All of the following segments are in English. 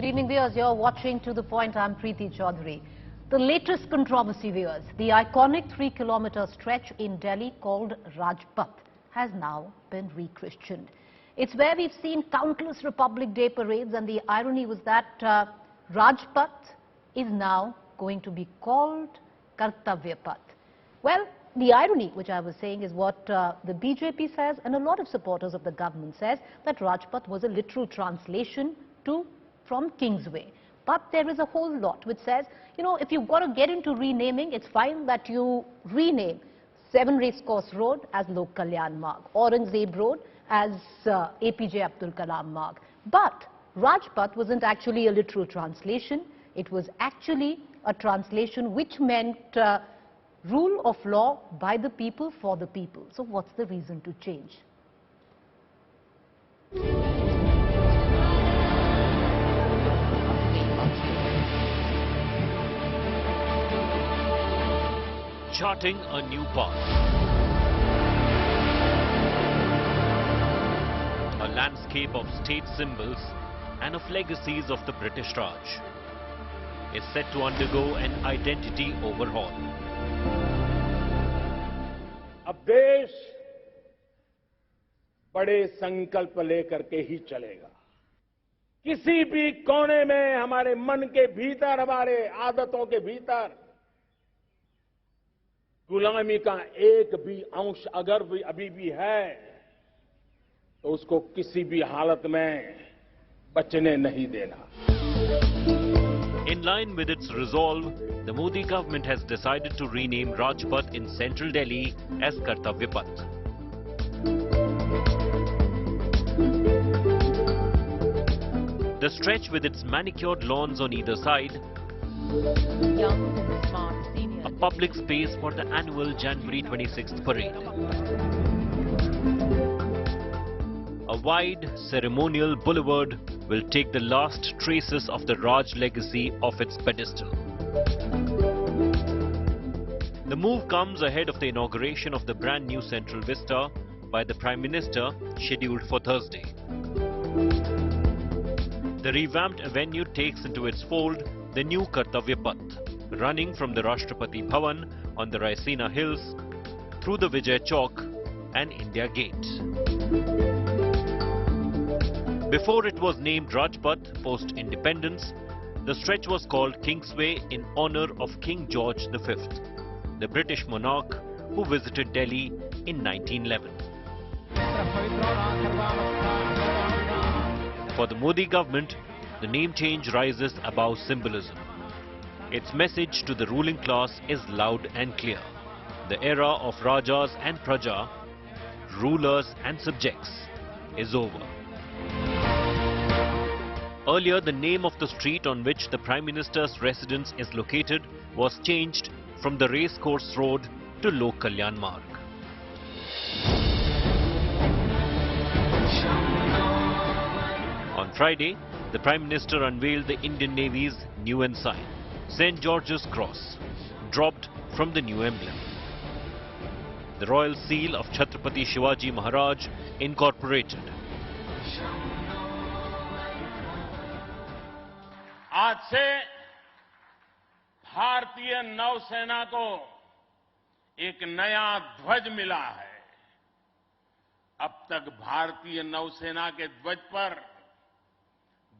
Good evening, viewers. You're watching To The Point. I'm Preeti Chaudhary. The latest controversy, viewers, the iconic 3-kilometer stretch in Delhi called Rajpath has now been re-christianed. It's where we've seen countless Republic Day parades, and the irony was that Rajpath is now going to be called Kartavya Path. Well, the irony, which I was saying, is what the BJP says, and a lot of supporters of the government says, that Rajpath was a literal translation from Kingsway. But there is a whole lot which says, you know, if you've got to get into renaming, it's fine that you rename 7 Racecourse Road as Lok Kalyan Marg, Aurangzeb Road as APJ Abdul Kalam Marg. But Rajpath wasn't actually a literal translation. It was actually a translation which meant rule of law by the people for the people. So what's the reason to change? Charting a new path. A landscape of state symbols and of legacies of the British Raj is set to undergo an identity overhaul. अब देश बड़े संकल्प लेकर के ही चलेगा। किसी भी कोने में हमारे मन के भीतर, हमारे आदतों के भीतर गुलामी का एक भी अंश अगर भी अभी भी है, तो उसको किसी भी हालत में बचने नहीं देना। In line with its resolve, the Modi government has decided to rename Rajpath in central Delhi as Kartavya Path. The stretch, with its manicured lawns on either side, Young and smart seniors. a public space for the annual January 26th parade. A wide ceremonial boulevard will take the last traces of the Raj legacy off its pedestal. The move comes ahead of the inauguration of the brand new Central Vista by the Prime Minister, scheduled for Thursday. The revamped avenue takes into its fold the new Kartavya Path, running from the Rashtrapati Bhavan on the Raisina Hills through the Vijay Chowk and India Gate. Before it was named Rajpath post-independence, the stretch was called Kingsway in honor of King George V, the British monarch who visited Delhi in 1911. For the Modi government, the name change rises above symbolism. Its message to the ruling class is loud and clear. The era of Rajas and Praja, rulers and subjects, is over. Earlier, the name of the street on which the Prime Minister's residence is located was changed from the Racecourse Road to Lok Kalyan Marg. On Friday, the Prime Minister unveiled the Indian Navy's new ensign, St. George's Cross, dropped from the new emblem. The royal seal of Chhatrapati Shivaji Maharaj incorporated. आज से भारतीय नौसेना को एक नया ध्वज मिला है। अब तक भारतीय नौसेना के ध्वज पर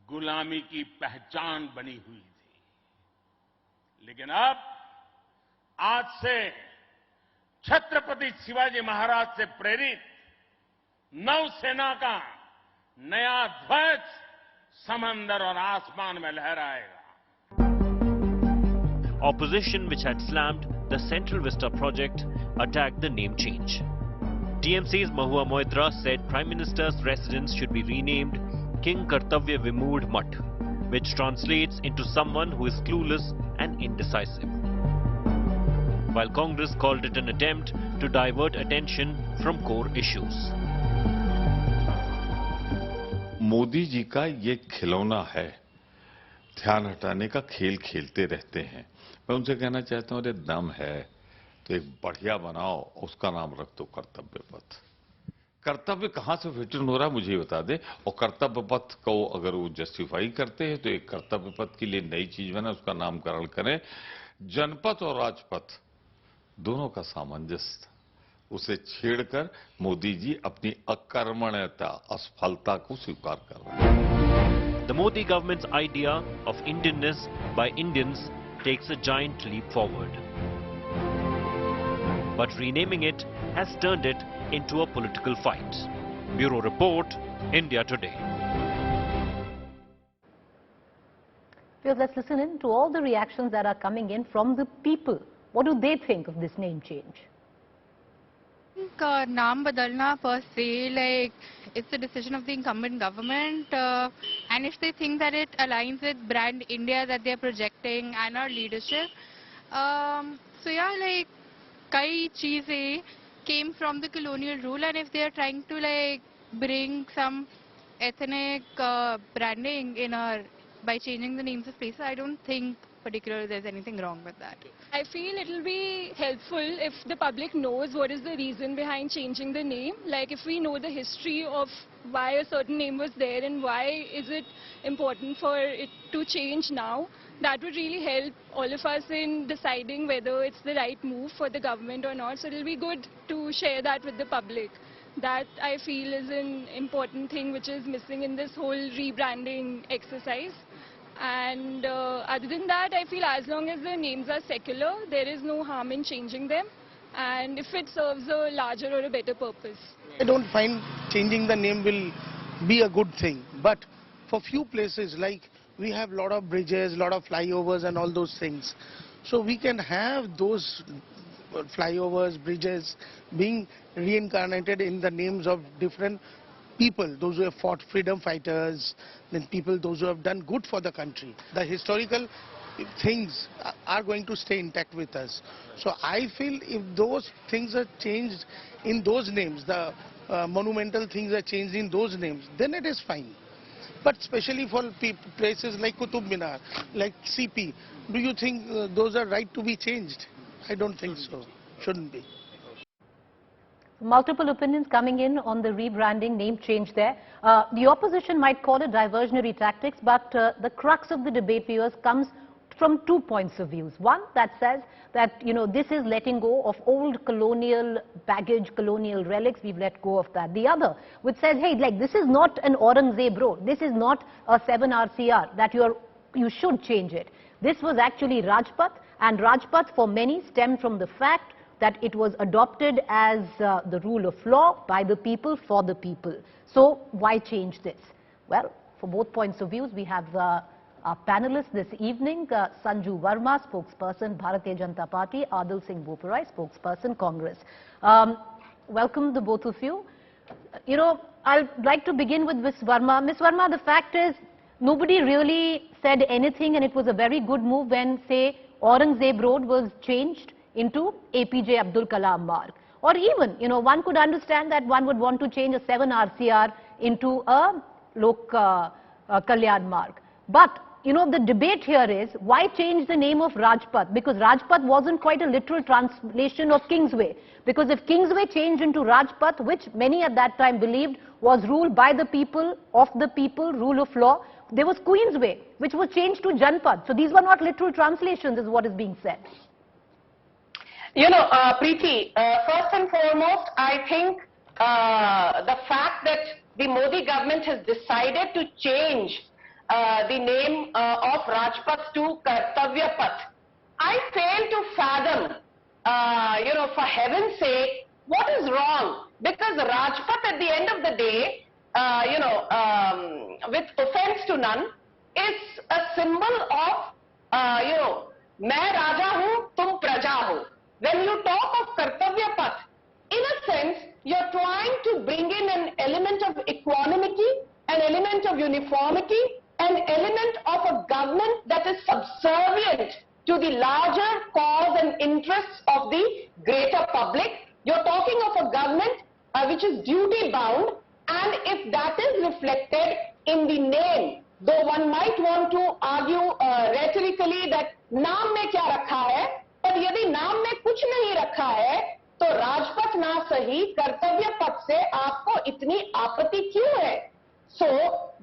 गुलामी की पहचान बनी हुई थी, लेकिन अब आज से छत्रपति शिवाजी महाराज से प्रेरित नौसेना का नया ध्वज समंदर और आसमान में लहराएगा। Opposition, which had slammed the Central Vista project, attacked the name change. TMC's Mahua Moitra said Prime Minister's residence should be renamed King Kartavya Vimud Math, which translates into someone who is clueless and indecisive. While Congress called it an attempt to divert attention from core issues. Modi ji का ये खिलौना है, ध्यान हटाने का खेल खेलते रहते हैं। मैं उनसे कहना चाहता हूं, अरे दम है तो एक बढ़िया बनाओ, उसका नाम रख दो कर्तव्य पथ। कर्तव्य कहां से फिल्टर हो रहा है मुझे ही बता दे। और कर्तव्य पथ को अगर वो जस्टिफाई करते हैं तो एक कर्तव्य पथ के लिए नई चीज बना, उसका नामकरण करें। जनपथ और राजपथ दोनों का सामंजस्य, उसे छेड़कर मोदी जी अपनी अकर्मण्यता, असफलता को स्वीकार कर रहे हैं। The Modi government's idea of Indianness by Indians takes a giant leap forward. But renaming it has turned it into a political fight. Bureau Report, India Today. Well, let's listen in to all the reactions that are coming in from the people. What do they think of this name change? I think naam badalna per se, like, it's the decision of the incumbent government, and if they think that it aligns with brand India that they're projecting and our leadership, so yeah, like, kai cheeze came from the colonial rule, and if they're trying to like bring some ethnic branding in our by changing the names of places, I don't think particularly there's anything wrong with that. I feel it will be helpful if the public knows what is the reason behind changing the name. Like if we know the history of why a certain name was there and why is it important for it to change now, that would really help all of us in deciding whether it's the right move for the government or not. So it will be good to share that with the public. That I feel is an important thing which is missing in this whole rebranding exercise. And other than that, I feel as long as the names are secular, there is no harm in changing them, and if it serves a larger or a better purpose. I don't find changing the name will be a good thing, but for few places, like we have lot of bridges, lot of flyovers and all those things, so we can have those flyovers, bridges being reincarnated in the names of different people, those who have fought freedom fighters, then people, those who have done good for the country. The historical things are going to stay intact with us. So I feel if those things are changed in those names, the monumental things are changed in those names, then it is fine. But especially for places like Qutub Minar, like CP, do you think those are right to be changed? I don't think so. Shouldn't be. Multiple opinions coming in on the rebranding name change there. The opposition might call it diversionary tactics, but the crux of the debate, viewers, comes from 2 points of view. One that says that, you know, this is letting go of old colonial baggage, colonial relics, we've let go of that. The other, which says, hey, like, this is not an Aurangzeb road, this is not a 7 RCR, that you should change it. This was actually Rajpath, and Rajpath for many stemmed from the fact that it was adopted as the rule of law by the people for the people. So why change this? Well, for both points of views, we have our panelists this evening, Sanju Verma, spokesperson Bharatiya Janata Party, Adil Singh Boparai, spokesperson Congress. Welcome the both of you. You know, I'd like to begin with Ms. Verma. Ms. Verma, the fact is, nobody really said anything, and it was a very good move when, say, Aurangzeb Road was changed into APJ Abdul Kalam Marg. Or even, you know, one could understand that one would want to change a 7 RCR into a Lok Kalyan Marg. But, you know, the debate here is, why change the name of Rajpath? Because Rajpath wasn't quite a literal translation of Kingsway. Because if Kingsway changed into Rajpath, which many at that time believed was ruled by the people, of the people, rule of law, there was Queensway, which was changed to Janpath. So these were not literal translations, is what is being said. You know, Preeti, first and foremost, I think the fact that the Modi government has decided to change the name of Rajpath to Kartavya Path, I fail to fathom, you know, for heaven's sake, what is wrong? Because Rajpath at the end of the day, you know, with offense to none, is a symbol of, you know, main Raja hu, tum praja ho. When you talk of Kartavya Path, in a sense, you're trying to bring in an element of equanimity, an element of uniformity, an element of a government that is subservient to the larger cause and interests of the greater public. You're talking of a government which is duty bound, and if that is reflected in the name, though one might want to argue rhetorically that naam mein kya rakha hai, पर यदि नाम में कुछ नहीं रखा है तो तो राजपथ ना सही कर्तव्य पथ से आपको इतनी आपत्ति क्यों है? So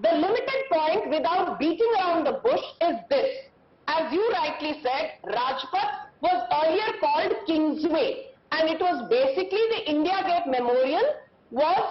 the limited point without beating around the bush is this. As you rightly said, Rajpath was earlier called Kingsway, and it was basically the India Gate Memorial was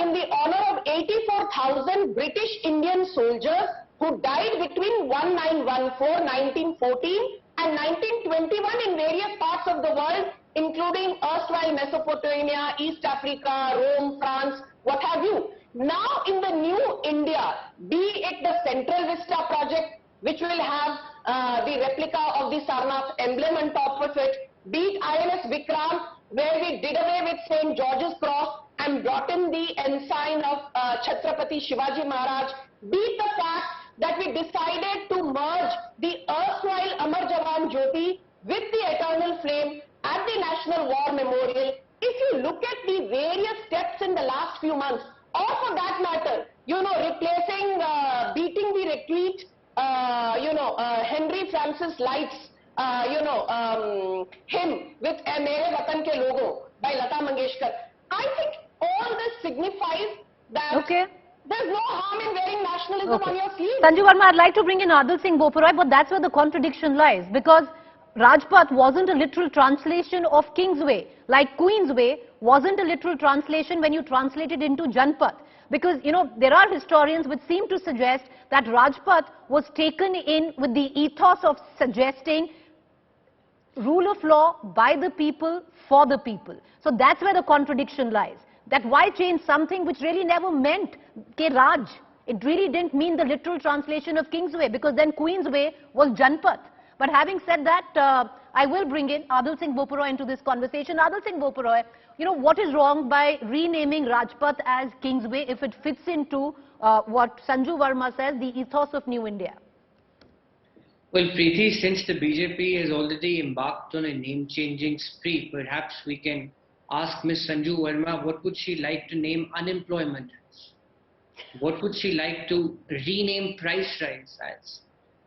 in the honor of 84,000 British Indian soldiers who died between 1914, 1914 and 1921 in various parts of the world, including erstwhile Mesopotamia, East Africa, Rome, France, what have you. Now in the new India, be it the Central Vista project, which will have the replica of the Sarnath emblem on top of it, be it INS Vikram, where we did away with St. George's Cross and brought in the ensign of Chhatrapati Shivaji Maharaj, be it the fact that we decided to merge the erstwhile Amar Jawan Jyoti with the eternal flame at the National War Memorial. If you look at the various steps in the last few months, or for that matter, replacing, beating the retreat, Henry Francis Light's, hymn with Mere Watan Ke Logo by Lata Mangeshkar. I think all this signifies that there's no harm in wearing nationalism on your sleeve. Sanju Verma, I'd like to bring in Adil Singh Boparoy, but that's where the contradiction lies, because Rajpath wasn't a literal translation of Kingsway, like Queensway wasn't a literal translation when you translate it into Janpath. Because, there are historians which seem to suggest that Rajpath was taken in with the ethos of suggesting rule of law by the people, for the people. So that's where the contradiction lies. That why change something which really never meant Ke Raj? It really didn't mean the literal translation of Kingsway, because then Queensway was Janpath. But having said that, I will bring in Adil Singh Boparoy into this conversation. Adil Singh Boparoy, what is wrong by renaming Rajpath as Kingsway if it fits into what Sanju Verma says, the ethos of New India? Well, Preeti, since the BJP has already embarked on a name-changing spree, perhaps we can ask Ms. Sanju Verma what would she like to name unemployment as? What would she like to rename price rise as?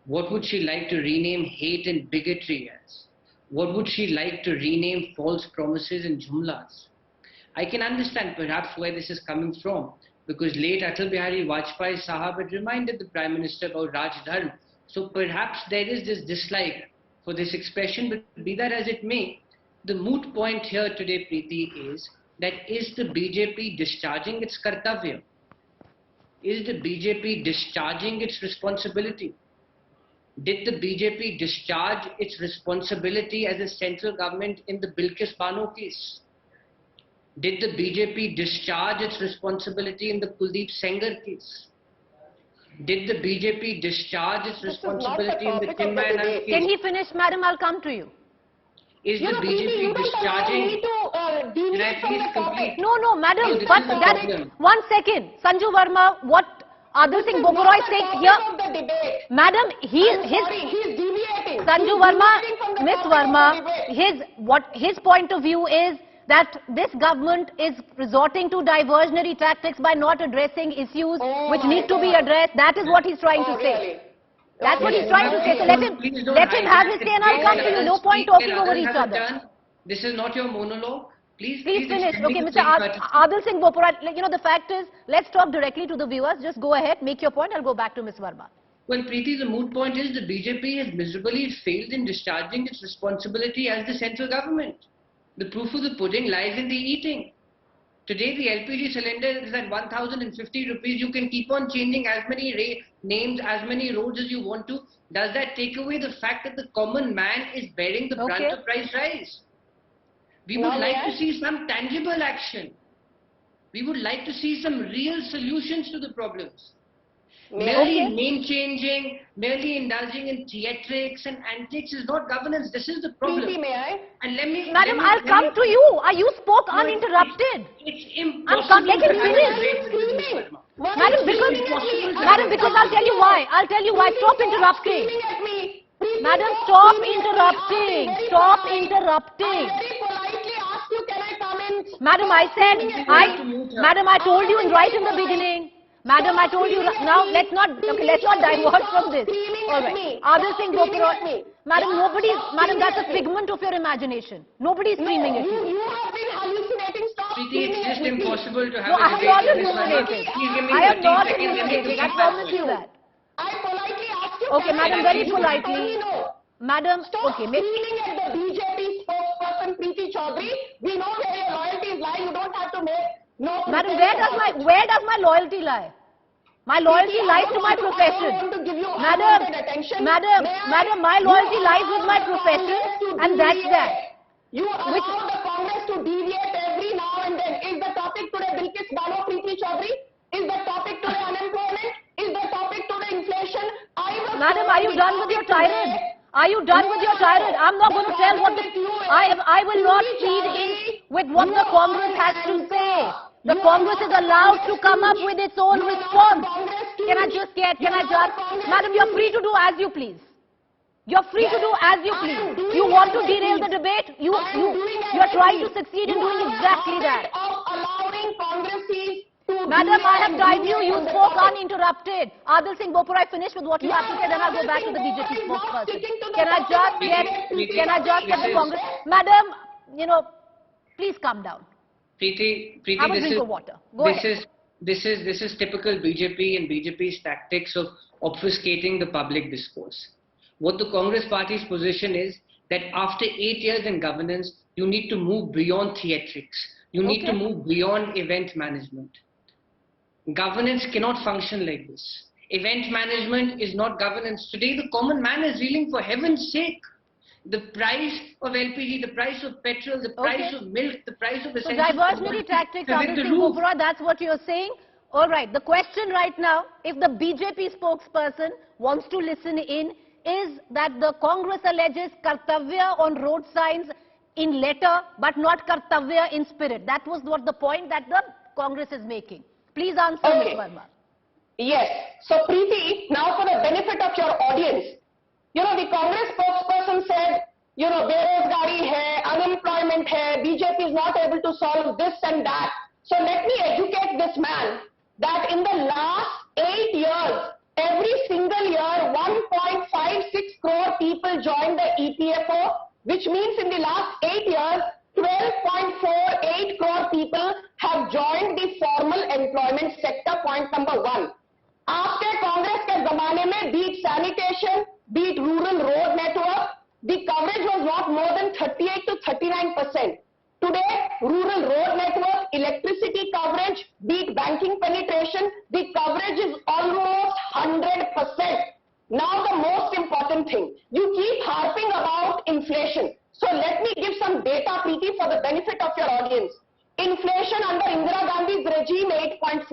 What would she like to rename hate and bigotry as? What would she like to rename false promises and jumlas? I can understand perhaps where this is coming from, because late Atal Bihari Vajpayee Sahab had reminded the Prime Minister about Raj Dharma. So perhaps there is this dislike for this expression, but be that as it may, the moot point here today, Preeti, is that is the BJP discharging its kartavya? Is the BJP discharging its responsibility? Did the BJP discharge its responsibility as a central government in the Bilkis Bano case? Did the BJP discharge its responsibility in the Kuldeep Sengar case? Did the BJP discharge its responsibility in the Chinmayan case? Can he finish, madam? I'll come to you. Is the BJP discharging? No, madam. But that's 1 second. Sanju Verma, what Adil Singh Boparoy is saying here, madam, he's deviating. Sanju Verma, Miss Verma, his point of view is that this government is resorting to diversionary tactics by not addressing issues which need to be addressed. That is what he's trying to say. That's what he's trying to say. So let him have his say, and I'll come to you. No point talking over each other. This is not your monologue. Please finish. Okay, Mr. Adil Singh Boparoy, the fact is, let's talk directly to the viewers. Just go ahead, make your point. I'll go back to Ms. Verma. Well, Preeti, the moot point is the BJP has miserably failed in discharging its responsibility as the central government. The proof of the pudding lies in the eating. Today, the LPG cylinder is at 1,050 rupees. You can keep on changing as many names, as many roads as you want to. Does that take away the fact that the common man is bearing the brunt of price rise? We would like to see some tangible action. We would like to see some real solutions to the problems. Merely name changing, merely indulging in theatrics and antics is not governance. This is the problem. May I? And Madam, I'll come to you. You spoke uninterrupted. It's impossible. Let him finish. Madam, because I'll tell you why. Stop interrupting. Madam, stop interrupting. Stop interrupting. Madam, I told you right in the beginning. Madam, I told you now. Let's not divert from this. All right. Adil Singh Bopra. Madam, Madam, that's a figment of your imagination. Nobody is screaming at you. You have been hallucinating. Stop. It's just impossible to have No, I am not hallucinating. I am not hallucinating. I promise you that. I politely asked you. Okay, Madam, very politely. Madam, Stop okay. screaming at the BJP spokesperson Preeti Chaudhary. We know where your loyalties lie. You don't have to make no. Madam, where does my loyalty lie? My loyalty lies to my profession. Madam, my loyalty lies with my profession, and that's that. You allow the Congress to deviate every now and then. Is the topic today Bilkis Bano, Preeti Chaudhary? Is the topic today unemployment? Is the topic today inflation? Madam, are you done with your tirade? Are you done with your tirade? I'm not going to tell what I will not feed in with what the Congress has to say. The Congress is allowed to come up with its own response. Madam, you're free to do as you please. You're free to do as you please. You want to derail the debate? You're trying to succeed in doing exactly that. Madam, I have timed you. You spoke uninterrupted. Adil Singh Bopra, I finish with what you have to say, then I'll go back to the BJP spokesperson. Can I just get the Congress? Madam, please calm down. Preeti, have a drink of water. Go ahead. This is typical BJP and BJP's tactics of obfuscating the public discourse. What the Congress party's position is that after 8 years in governance, you need to move beyond theatrics. You need to move beyond event management. Governance cannot function like this. Event management is not governance. Today, the common man is reeling, for heaven's sake. The price of LPG, the price of petrol, the price of milk, the price of essentials. So diversionary tactics, Adil Singh Bopra, that's what you're saying? All right. The question right now, if the BJP spokesperson wants to listen in, is that the Congress alleges Kartavya on road signs in letter, but not Kartavya in spirit. That was what the point that the Congress is making. Please answer, Ms. Verma. Yes. So, Preeti, now for the benefit of your audience, the Congress spokesperson said, berozgari hai, unemployment hai, BJP is not able to solve this and that. So let me educate this man that in the last 8 years, every single year, 1.56 crore people joined the EPFO, which means in the last 8 years, 12.48 crore people have joined the formal employment sector, point number 1. After Congress ke zamane mein, be it sanitation, be it rural road network, the coverage was not more than 38 to 39%. Today, rural road network, electricity coverage, be it banking penetration, the coverage is almost 100%. Now the most important thing, you keep harping about inflation. So let me give some data, Preeti, for the benefit of your audience. Inflation under Indira Gandhi's regime, 8.4%.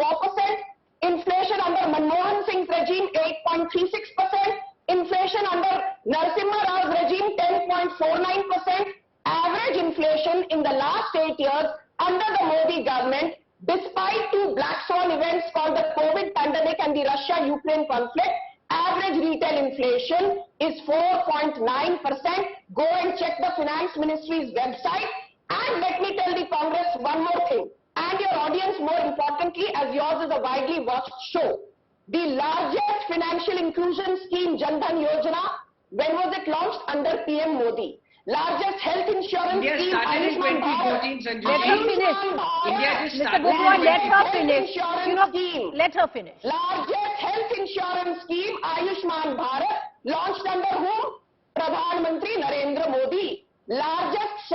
Inflation under Manmohan Singh's regime, 8.36%. Inflation under Narasimha Rao's regime, 10.49%. Average inflation in the last 8 years under the Modi government, despite 2 black swan events called the COVID pandemic and the Russia-Ukraine conflict, average retail inflation is 4.9%. Go and check the Finance Ministry's website. And let me tell the Congress one more thing, and your audience more importantly, as yours is a widely watched show. The largest financial inclusion scheme, Jan Dhan Yojana, when was it launched? Under PM Modi. Largest health insurance scheme, Ayushman Bharat. Let her finish. Mr. Bopra, let her finish. Let her finish. Largest health insurance scheme, Ayushman Bharat, launched under whom? Pradhan Mantri Narendra Modi. Largest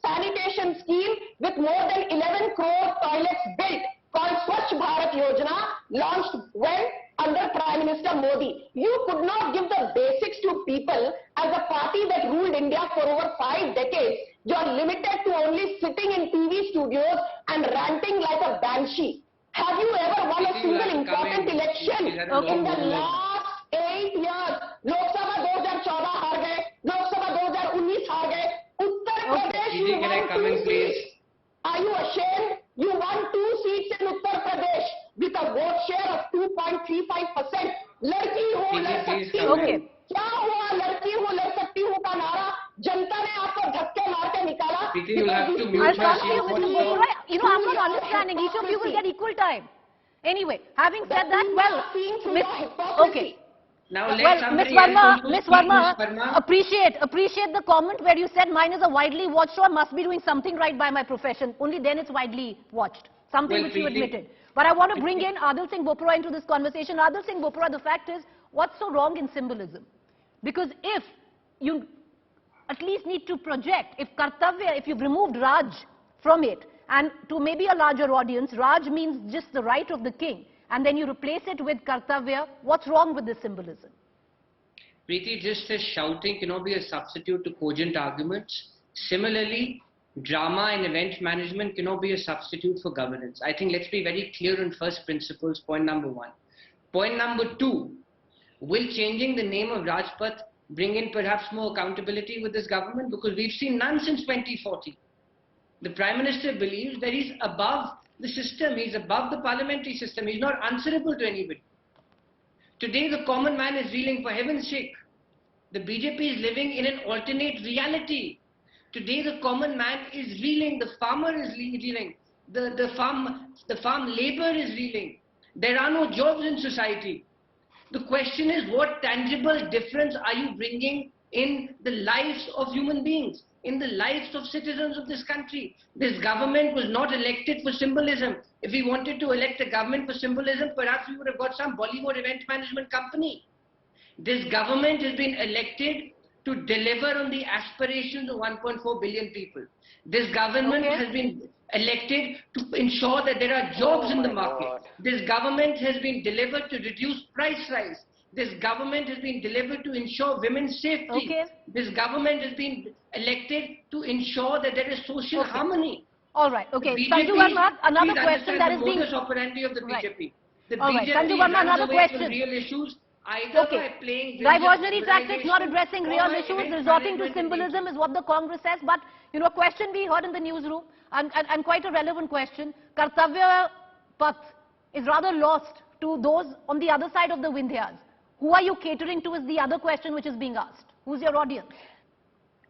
sanitation scheme with more than 11 crore toilets built, called Swachh Bharat Yojana, launched when? Under Prime Minister Modi. You could not give the basics to people as a party that ruled India for over 5 decades. You are limited to only sitting in TV studios and ranting like a banshee. Have you ever won a single important election in the last 8 years? Lok Sabha 2014 haar gaye, Lok Sabha 2019 haar gaye, Uttar Pradesh you won 2 seats. Are you ashamed? You won 2 seats in Uttar Pradesh with a vote share of 2.35%. लड़की हूँ लड़ सकती हूँ. क्या हुआ लड़की हूँ लड़ सकती हूँ का नारा जनता ने आपको धक्के मार के निकाला. I'm not understanding. Each of you will get equal time. Anyway, having said that, well, okay. Now let Well, Miss somebody else Verma, Miss Verma. appreciate the comment where you said mine is a widely watched show. I must be doing something right by my profession. Only then it's widely watched. Something Well, which you Preeti, admitted. But I want to bring in Adil Singh Bopra into this conversation. Adil Singh Bopra, the fact is, what's so wrong in symbolism? Because if you at least need to project, if Kartavya, if you've removed Raj from it, and to maybe a larger audience, Raj means just the right of the king, and then you replace it with Kartavya, what's wrong with this symbolism? Preeti, just as shouting cannot be a substitute to cogent arguments, similarly, drama and event management cannot be a substitute for governance. I think let's be very clear on first principles, point number one. Point number two, will changing the name of Rajpath bring in perhaps more accountability with this government? Because we've seen none since 2014. The Prime Minister believes that he's above the system, he's above the parliamentary system, he's not answerable to anybody. Today the common man is reeling, for heaven's sake. The BJP is living in an alternate reality. Today the common man is reeling, the farmer is reeling, the farm labor is reeling. There are no jobs in society. The question is, what tangible difference are you bringing in the lives of human beings, in the lives of citizens of this country? This government was not elected for symbolism. If we wanted to elect a government for symbolism, perhaps we would have got some Bollywood event management company. This government has been elected to deliver on the aspirations of 1.4 billion people. This government has been elected to ensure that there are jobs in the market. This government has been delivered to reduce price rise. This government has been delivered to ensure women's safety. This government has been elected to ensure that there is social harmony. All right, okay. Sanju Verma, another question that is being... The modus operandi of the BJP. The All right, BJP Sanju Verma, runs another away question. from real issues, either by playing diversionary tactics, not addressing real or issues, event resorting to management symbolism is what the Congress says. But, you know, a question we heard in the newsroom, and quite a relevant question. Kartavya Path is rather lost to those on the other side of the Vindhyas. Who are you catering to is the other question which is being asked. Who's your audience?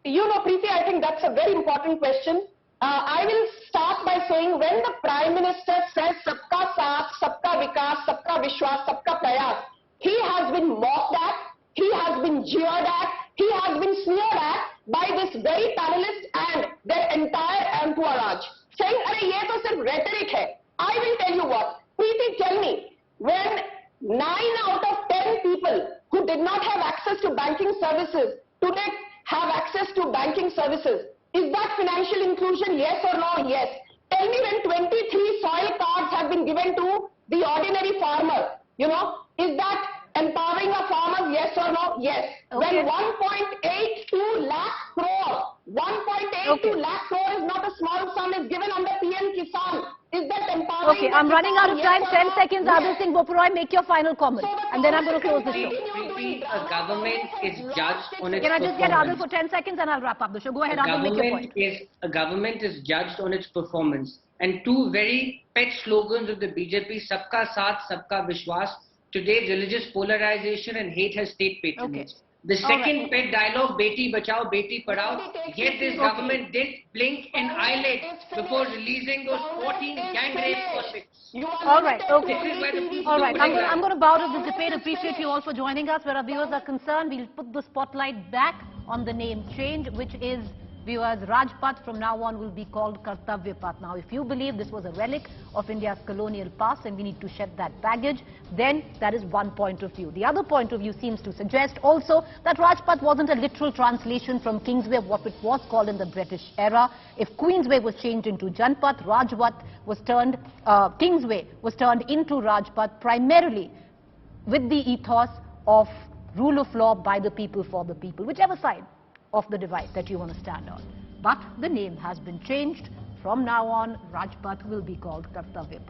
You know, Preeti, I think that's a very important question. I will start by saying when the Prime Minister says Sabka Saath, Sabka Vikas, Sabka Vishwas, Sabka Prayas, he has been mocked at, he has been jeered at, he has been sneered at by this very panelist and their entire entourage, saying, "Arey, ye to sirf rhetoric hai." I will tell you what. Preeti, tell me, when 9 out of 10 people who did not have access to banking services today have access to banking services, is that financial inclusion? Yes or no? Yes. Tell me, when 23 soil cards have been given to the ordinary farmer, you know, is that empowering a farmer? Yes or no? Yes. When 1.82 lakh crore, 1.82 lakh crore is not a small sum, is given under PM Kisan. Is that empowering? Okay, I'm running out of time. 10 seconds, Adil Singh Bopra, make your final comment. And then I'm going to close the show. A government is judged on its Can I just get performance. Adil for 10 seconds and I'll wrap up the show? Go ahead, Adil, make your point. A government is judged on its performance. And two very pet slogans of the BJP, Sabka Saath, Sabka Vishwas. Today, religious polarization and hate has state patronage. The second pet dialogue, Beti Bachao, Beti Padhao, yet this government didn't blink an eyelid before releasing those 14 gang rape convicts. All right, okay. All right, I'm going to bow to this debate. Appreciate you all for joining us. Where our viewers are concerned, we'll put the spotlight back on the name change, which is, viewers, Rajpath from now on will be called Kartavya Path. Now, if you believe this was a relic of India's colonial past and we need to shed that baggage, then that is one point of view. The other point of view seems to suggest also that Rajpath wasn't a literal translation from Kingsway, what it was called in the British era. If Queensway was changed into Janpath, Rajpath was turned, Kingsway was turned into Rajpath primarily with the ethos of rule of law by the people for the people, whichever side of the divide that you want to stand on. But the name has been changed. From now on, Rajpath will be called Kartavya Path.